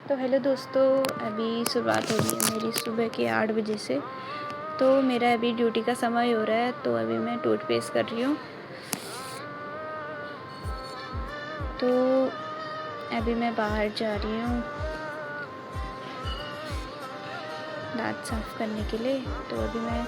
तो हेलो दोस्तों, अभी शुरुआत हो रही है मेरी सुबह के 8 बजे से। तो मेरा अभी ड्यूटी का समय हो रहा है, तो अभी मैं टूथपेस्ट कर रही हूँ। तो अभी मैं बाहर जा रही हूँ दांत साफ़ करने के लिए। तो अभी मैं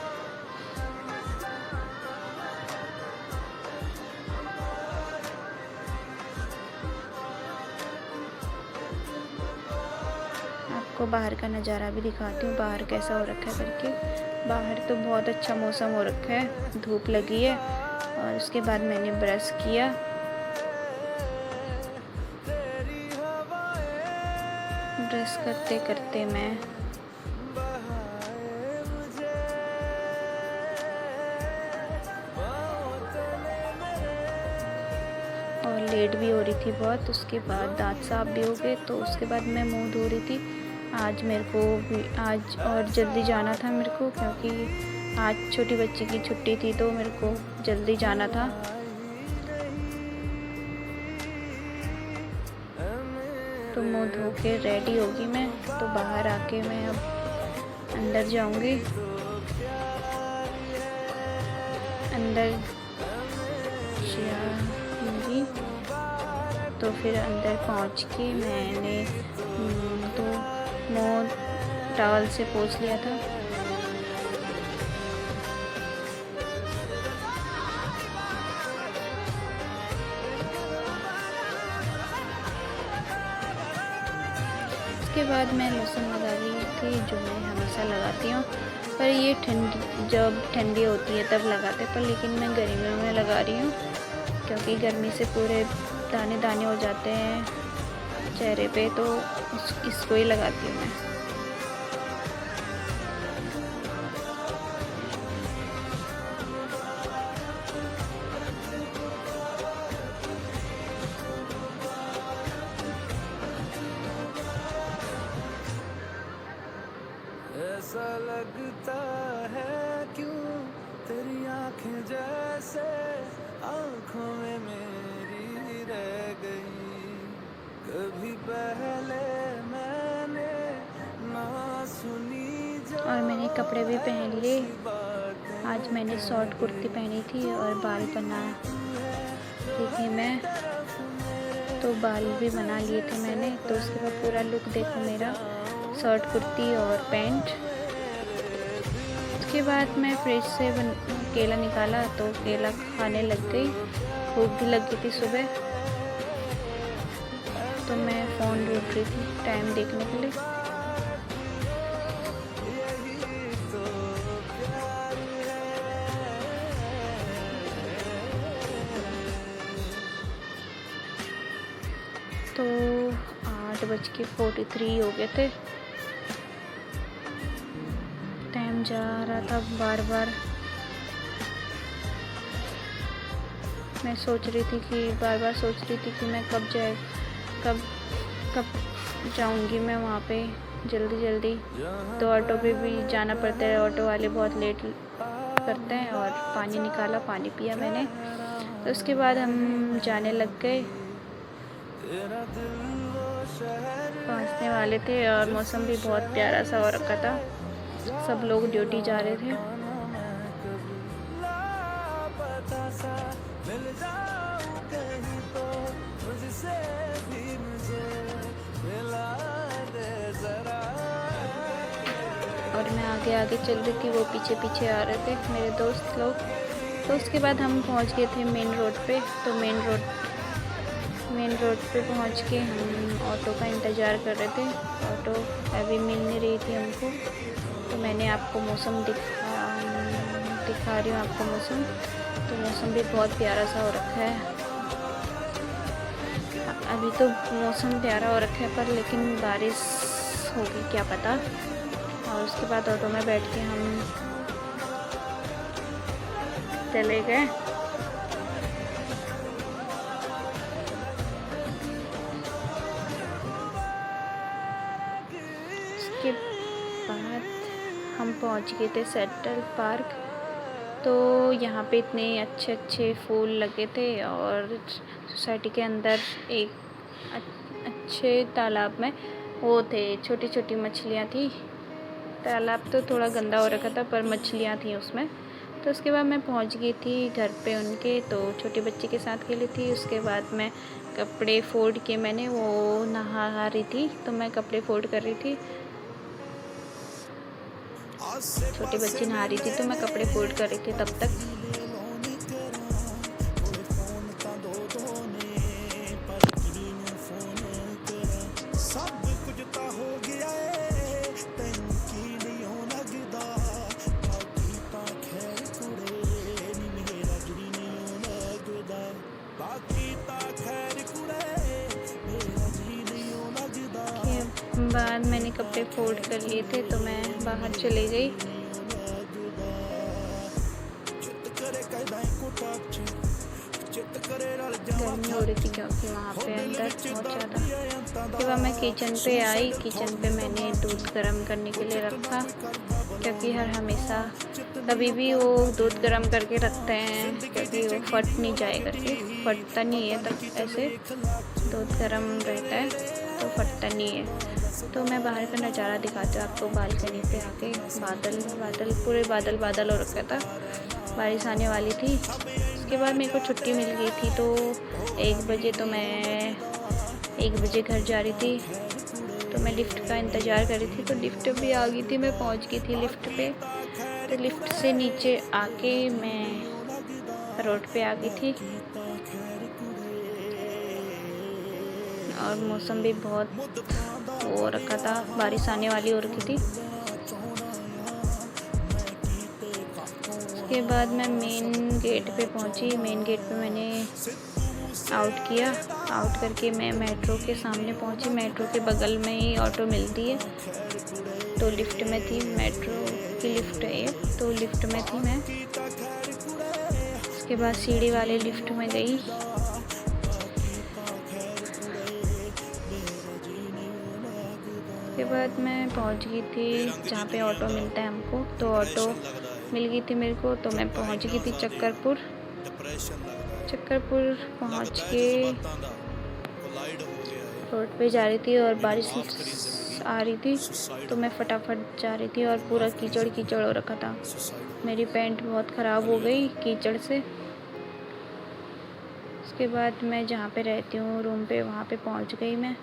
आपको बाहर का नज़ारा भी दिखाती हूँ, बाहर कैसा हो रखा है करके। बाहर तो बहुत अच्छा मौसम हो रखा है, धूप लगी है। और उसके बाद मैंने ब्रश किया। ब्रश करते करते मैं और लेट भी हो रही थी बहुत। उसके बाद दांत साफ भी हो गए, तो उसके बाद मैं मुंह धो रही थी। आज मेरे को भी आज और जल्दी जाना था मेरे को, क्योंकि आज छोटी बच्ची की छुट्टी थी, तो मेरे को जल्दी जाना था। तो मुंह धो के रेडी होगी मैं, तो बाहर आके मैं अब अंदर जाऊंगी। अंदर जाऊंगी तो फिर अंदर पहुंच के मैंने तो मुंह टॉवल से पोंछ लिया था। उसके बाद मैं लोशन लगा रही थी, जो मैं हमेशा लगाती हूँ। पर ये जब ठंडी होती है तब लगाते, पर लेकिन मैं गर्मियों में लगा रही हूँ, क्योंकि गर्मी से पूरे दाने दाने हो जाते हैं चेहरे पे। तो इसको ही लगाती हूँ मैं। ऐसा लगता है क्यों तेरी आंखें जैसे आंखों में मेरी रह गई। कभी पहले मैंने ना सुनी और मैंने कपड़े भी पहन लिए। आज मैंने शॉर्ट कुर्ती पहनी थी और बाल बना रही थी मैं, तो बाल भी बना लिए थे मैंने। तो उसके बाद पूरा लुक देखो मेरा, शॉर्ट कुर्ती और पैंट। उसके बाद मैं फ्रिज से केला निकाला, तो केला खाने लग गई। भूख भी लग गई थी सुबह, तो मैं फ़ोन ढूंढ रही थी टाइम देखने के लिए। तो 8:43 हो गए थे। टाइम जा रहा था बार बार। मैं सोच रही थी कि मैं कब जाऊंगी मैं वहाँ पे जल्दी। तो ऑटो पे भी जाना पड़ता है, ऑटो वाले बहुत लेट करते हैं। और पानी निकाला, पानी पिया मैंने। तो उसके बाद हम जाने लग गए, पहुँचने वाले थे। और मौसम भी बहुत प्यारा सा हो रखा था, सब लोग ड्यूटी जा रहे थे। और मैं आगे चल रही थी, वो पीछे आ रहे थे मेरे दोस्त लोग। तो उसके बाद हम पहुंच गए थे मेन रोड पे। तो मेन रोड पे पहुंच के हम ऑटो का इंतज़ार कर रहे थे। ऑटो अभी मिल नहीं रही थी हमको। तो मैंने आपको मौसम दिखा रही हूँ आपको मौसम। तो मौसम भी बहुत प्यारा सा हो रखा है। अभी तो मौसम प्यारा हो रखा है, पर लेकिन बारिश होगी क्या पता। और उसके बाद ऑटो में बैठ के हम चले गए। उसके बाद हम पहुंच गए थे सेंट्रल पार्क। तो यहाँ पे इतने अच्छे फूल लगे थे। और सोसाइटी के अंदर एक अच्छे तालाब में वो थे, छोटी छोटी मछलियाँ थी। तालाब तो थोड़ा गंदा हो रखा था पर मछलियाँ थी उसमें। तो उसके बाद मैं पहुंच गई थी घर पे उनके, तो छोटे बच्चे के साथ खेली थी। उसके बाद मैं कपड़े फोल्ड के, मैंने वो नहा रही थी तो मैं कपड़े फोल्ड कर रही थी। छोटी बच्ची नहा रही थी तो मैं कपड़े फोल्ड कर रही थी तब तक। के बाद मैंने कपड़े फोल्ड कर लिए थे तो मैं बाहर चली गई। गर्मी हो रही थी क्योंकि वहाँ पे अंदर बहुत ज़्यादा। के बाद मैं किचन पे आई। किचन पे मैंने दूध गर्म करने के लिए रखा, क्योंकि हमेशा कभी भी वो दूध गर्म करके रखते हैं क्योंकि वो फट नहीं जाए करके। फटता नहीं है तब, ऐसे दूध गर्म रहता है तो फटता नहीं है। तो मैं बाहर का नज़ारा दिखाती हूँ आपको। बालकनी पे आके बादल पूरे बादल हो रखा था, बारिश आने वाली थी। उसके बाद मेरे को छुट्टी मिल गई थी तो 1 बजे, तो मैं 1 बजे घर जा रही थी। तो मैं लिफ्ट का इंतज़ार कर रही थी तो लिफ्ट भी आ गई थी। मैं पहुंच गई थी लिफ्ट पे। तो लिफ्ट से नीचे आके मैं रोड पे आ गई थी और मौसम भी बहुत वो रखा था, बारिश आने वाली हो रखी थी। उसके बाद मैं मेन गेट पे पहुंची। मेन गेट पे मैंने आउट किया। आउट करके मैं मेट्रो के सामने पहुंची। मेट्रो के बगल में ही ऑटो मिलती है, तो लिफ्ट में थी। मेट्रो की लिफ्ट है ये, तो लिफ्ट में थी मैं। उसके बाद सीढ़ी वाले लिफ्ट में गई। उसके बाद मैं पहुंच गई थी जहाँ पे ऑटो मिलता है हमको। तो ऑटो मिल गई थी मेरे को, तो मैं पहुंच गई थी चक्करपुर पहुंच के रोड पे जा रही थी और बारिश आ रही थी तो मैं फटाफट जा रही थी और पूरा कीचड़ हो रखा था। मेरी पैंट बहुत ख़राब हो गई कीचड़ से। उसके बाद मैं जहाँ पे रहती हूँ रूम पे, वहाँ पे पहुँच गई मैं।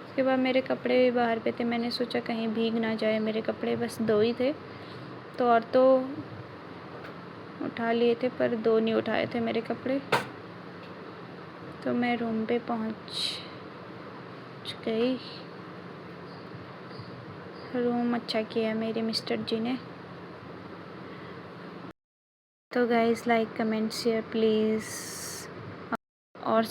उसके बाद मेरे कपड़े भी बाहर पे थे। मैंने सोचा कहीं भीग ना जाए मेरे कपड़े, बस 2 ही थे तो, और तो उठा लिए थे पर 2 नहीं उठाए थे मेरे कपड़े। तो मैं रूम पे पहुंच गई। रूम अच्छा किया मेरे मिस्टर जी ने। तो guys, like comment share please.